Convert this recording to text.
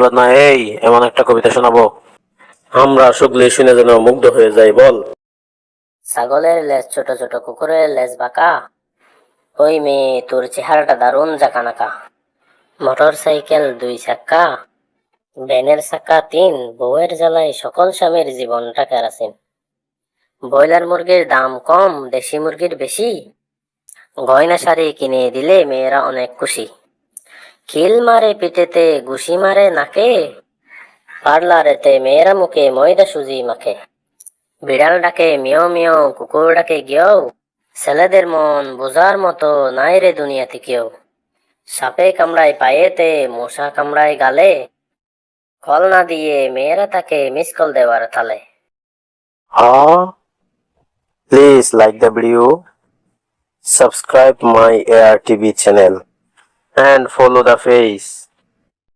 প্রতিবাদ না, এই এমন একটা কবিতা শোনাবো আমরা শুনলে শুনে যেন মুগ্ধ হয়ে যাই। বল। ছাগলের লেজ ছোট ছোট, কুকুরের লেজ বাঁকা, ওই মেয়ে তোর চেহারাটা দারুণ জাকানাকা। মোটর সাইকেল দুই চাক্কা, ভ্যানের চাক্কা তিন, বউয়ের জ্বালায় সকল স্বামীর জীবনটা কেরাসিন। ব্রয়লার মুরগির দাম কম, দেশি মুরগির বেশি, গয়না শাড়ি কিনে দিলে মেয়েরা অনেক খুশি। খিল মারে পিঠেতে, ঘুষি মারে নাকে, পার্লারেতে মেয়েরা মুখে ময়দা সুজি মাখে। বিড়াল ডাকে মিয়াও মিয়াও, কুকুর ডাকে গিয়াও, ছেলেদের মন বোঝার মতো নাই রে দুনিয়াতে কেউ। সাপে কামড়ায় পায়েতে, মশা কামড়ায় গালে, কল না দিয়ে মেয়েরা তাকে মিস কল দেওয়ার তালে। Please like the video, subscribe my ARTV channel and follow the page.